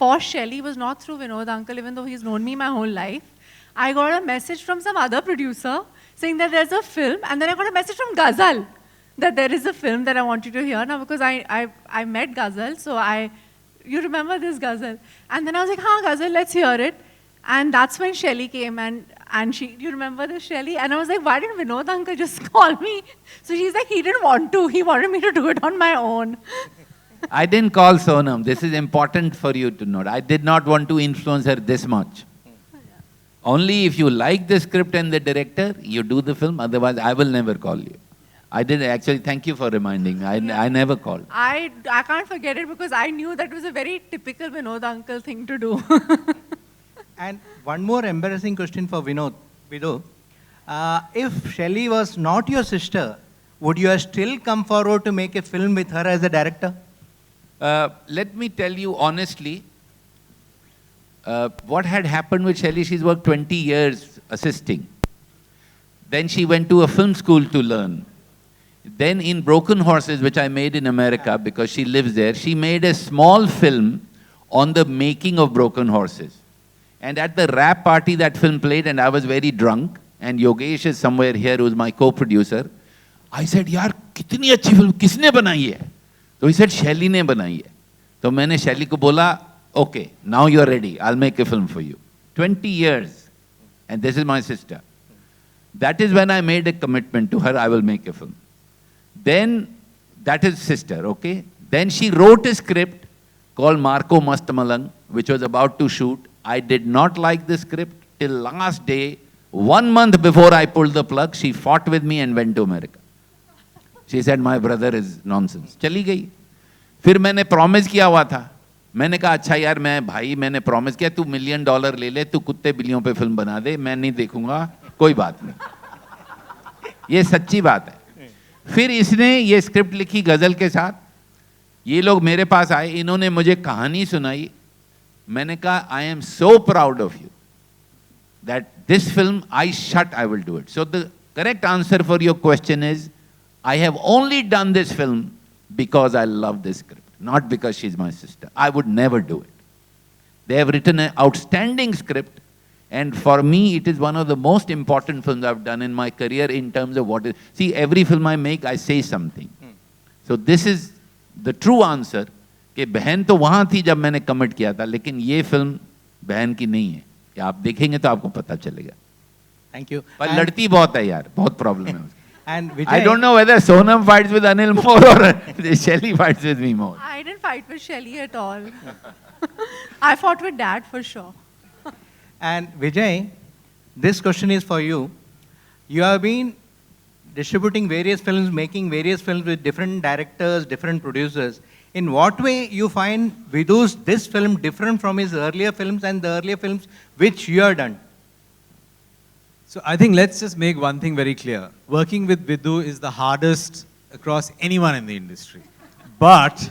for Shelley was not through Vinod uncle, even though he's known me my whole life. I got a message from some other producer saying that there's a film, and then I got a message from Ghazal that there is a film that I want you to hear now because I met Ghazal, so you remember this Ghazal? And then I was like, हाँ Ghazal, let's hear it. And that's when Shelly came and she, you remember this Shelly? And I was like, why didn't Vinod uncle just call me? So she's like, he didn't want to. He wanted me to do it on my own. I didn't call Sonam. This is important for you to note. I did not want to influence her this much. Only if you like the script and the director, you do the film. Otherwise, I will never call you. I did actually. Thank you for reminding me. I never called. I can't forget it because I knew that was a very typical Vinod uncle thing to do. And one more embarrassing question for Vinod. Vidu, if Shelly was not your sister, would you have still come forward to make a film with her as a director? Let me tell you honestly, what had happened with Shelly, she's worked 20 years assisting. Then she went to a film school to learn. Then in Broken Horses, which I made in America because she lives there, she made a small film on the making of Broken Horses. And at the rap party, that film played and I was very drunk. And Yogesh is somewhere here who's my co-producer. I said, यार कितनी अच्छी film किसने बनाई है? तो he said, Shelly ने बनाई है. तो मैंने Shelly को बोला, okay, now you're ready. I'll make a film for you. 20 years. And this is my sister. That is when I made a commitment to her, I will make a film. Then, that is sister, okay? Then she wrote a script called Marco Mastamalang, which was about to shoot. I did not like the script till last day. 1 month before I pulled the plug, she fought with me and went to America. She said, my brother is nonsense. चली गई. फिर मैंने promise किया हुआ था. मैंने कहा, अच्छा यार मैंने promise किया, तू $1 million ले ले, तू कुत्ते बिल्लियों पे film बना दे, मैं नहीं देखूंगा, कोई बात नहीं. ये सच्ची बात है. फिर इसने ये script लिखी गजल के साथ. ये लोग मेरे पास आए, इन्होंने मुझे कहानी सुनाई. मैंने कहा, I am so proud of you that this film, I will do it. So the correct answer for your question is, I have only done this film because I love this script, not because she's my sister. I would never do it. They have written an outstanding script, and for me, it is one of the most important films I've done in my career in terms of what is... See, every film I make, I say something. So this is the true answer, कि बहन तो वहाँ थी जब मैंने commit किया था, लेकिन ये फिल्म बहन की नहीं है. ये आप देखेंगे तो आपको पता चलेगा. Thank you. पर लड़ती बहुत है यार, बहुत प्रॉब्लम है. And Vijay, I don't know whether Sonam fights with Anil more or Shelly fights with me more. I didn't fight with Shelly at all. I fought with Dad for sure. And Vijay, this question is for you. You have been distributing various films, making various films with different directors, different producers. In what way you find Vidu's this film different from his earlier films and the earlier films which you have done? So I think let's just make one thing very clear. Working with Vidu is the hardest across anyone in the industry. But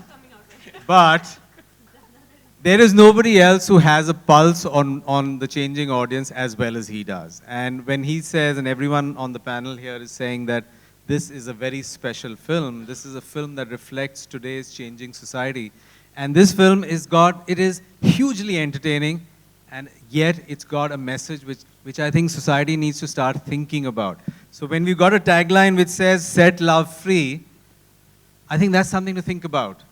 there is nobody else who has a pulse on the changing audience as well as he does. And when he says, and everyone on the panel here is saying that this is a very special film, this is a film that reflects today's changing society. And this film it is hugely entertaining, and yet it's got a message which I think society needs to start thinking about. So when we've got a tagline which says, set love free, I think that's something to think about.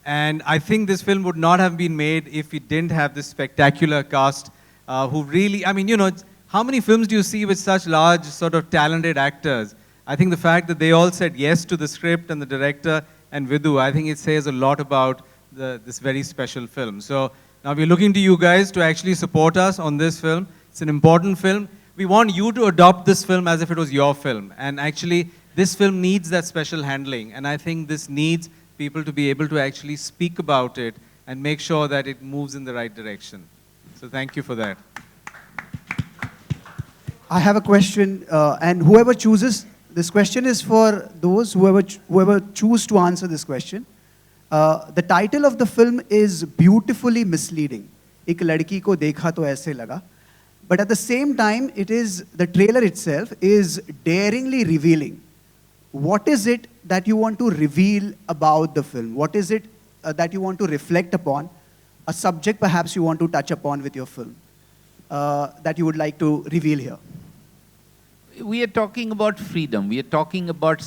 And I think this film would not have been made if we didn't have this spectacular cast who really, I mean, you know, how many films do you see with such large, sort of talented actors? I think the fact that they all said yes to the script and the director and Vidu, I think it says a lot about this very special film. So now we're looking to you guys to actually support us on this film. It's an important film. We want you to adopt this film as if it was your film. And actually, this film needs that special handling. And I think this needs people to be able to actually speak about it and make sure that it moves in the right direction. So thank you for that. I have a question, and whoever chooses, this question is for those whoever choose to answer this question. The title of the film is beautifully misleading. एक लड़की को देखा तो ऐसे लगा. But at the same time, the trailer itself is daringly revealing. What is it that you want to reveal about the film? What is it that you want to reflect upon? A subject perhaps you want to touch upon with your film that you would like to reveal here? we are talking about freedom. We are talking about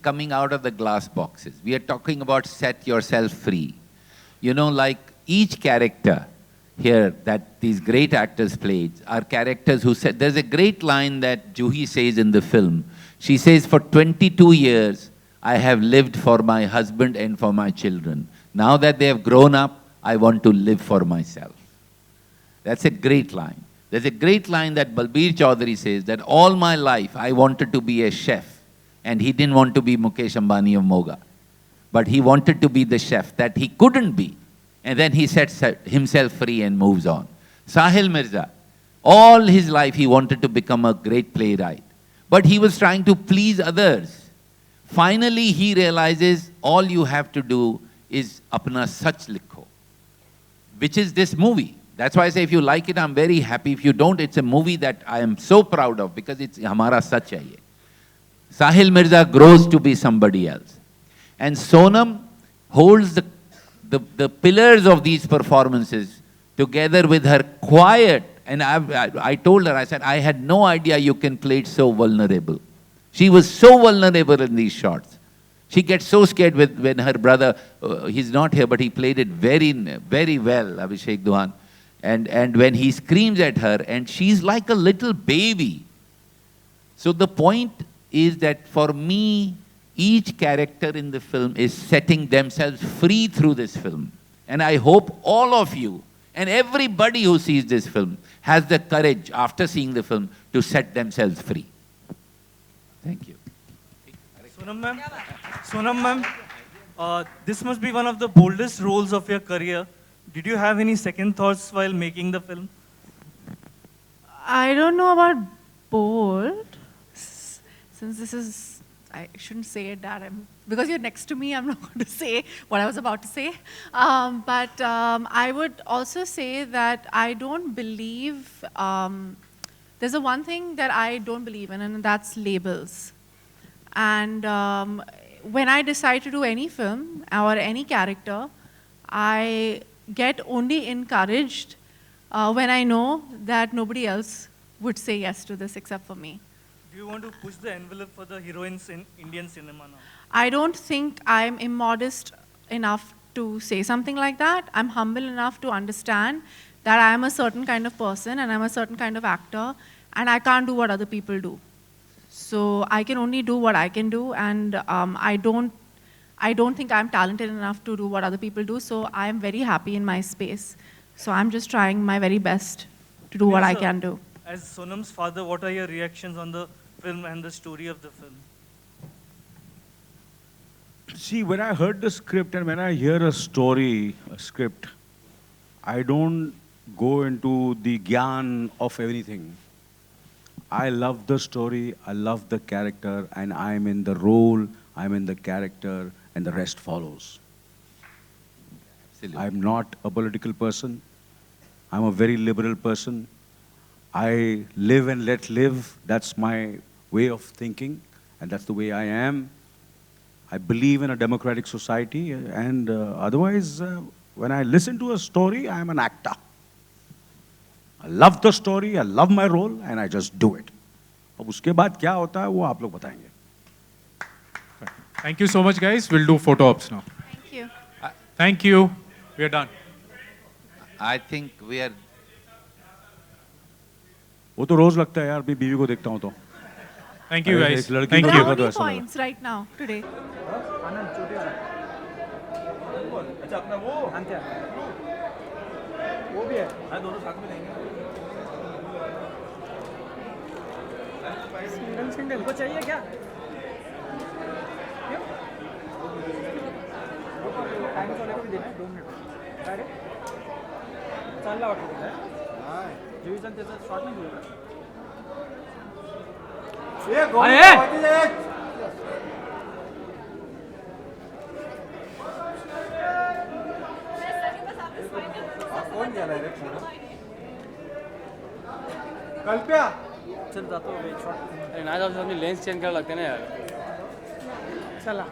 coming out of the glass boxes. We are talking about set yourself free. You know, like each character here that these great actors played are characters who said, there's a great line that Juhi says in the film. She says, for 22 years, I have lived for my husband and for my children. Now that they have grown up, I want to live for myself. That's a great line. There's a great line that Balbir Chaudhary says that all my life I wanted to be a chef, and he didn't want to be Mukesh Ambani of Moga. But he wanted to be the chef that he couldn't be. And then he sets himself free and moves on. Sahil Mirza, all his life he wanted to become a great playwright. But he was trying to please others. Finally, he realizes all you have to do is apna sach likho, which is this movie. That's why I say if you like it, I'm very happy. If you don't, it's a movie that I am so proud of because it's hamara sach hai ye. Sahil Mirza grows to be somebody else. And Sonam holds the pillars of these performances together with her quiet. And I told her, I said, I had no idea you can play it so vulnerable. She was so vulnerable in these shots. She gets so scared when her brother, he's not here, but he played it very, very well, Abhishek Duhan. And when he screams at her, and she's like a little baby. So the point is that for me, each character in the film is setting themselves free through this film. And I hope all of you and everybody who sees this film has the courage, after seeing the film, to set themselves free. Thank you. Sonam ma'am, this must be one of the boldest roles of your career. Did you have any second thoughts while making the film? I don't know about bold. Since this is, I shouldn't say it, Dad. Because you're next to me, I'm not going to say what I was about to say. But I would also say that I don't believe, there's a one thing that I don't believe in, and that's labels. And when I decide to do any film or any character, I get only encouraged when I know that nobody else would say yes to this except for me. Do you want to push the envelope for the heroines in Indian cinema now? I don't think I'm immodest enough to say something like that. I'm humble enough to understand that I am a certain kind of person and I'm a certain kind of actor, and I can't do what other people do. So I can only do what I can do, and I don't think I'm talented enough to do what other people do, so I am very happy in my space. So I'm just trying my very best to do what I can do. As Sonam's father, what are your reactions on the film and the story of the film? See, when I heard the script and when I hear a story, a script, I don't go into the gyan of everything. I love the story, I love the character, and I'm in the role, I'm in the character, and the rest follows. Absolutely. I'm not a political person. I'm a very liberal person. I live and let live. That's my way of thinking, and that's the way I am. I believe in a democratic society, and otherwise, when I listen to a story, I'm an actor. I love the story, I love my role, and I just do it. अब उसके बाद क्या होता है वो आप लोग बताएंगे. Thank you so much, guys. We'll do photo ops now. Thank you. Thank you. We are done. I think we are. वो तो रोज लगता है यार, मैं बीवी को देखता हूँ तो. Thank you, guys. एक लड़की Thank को you. देखा तो How many ऐसा लगा. points right now, today? अच्छा अपना वो भी है. हाँ दोनों साथ में लेंगे. सिंगल को चाहिए क्या? टाइम वाले को भी देना 2 मिनट. अरे चालला वाटतं काय? हां. डिव्हिजन त्याचं शॉट नाही दिलं. ए गोल. कौन गेला रे? कल्प्या चल जातो मी शॉट. अरे नाही जाऊ, लेन्स चेंज करायला लागते ना यार. चला.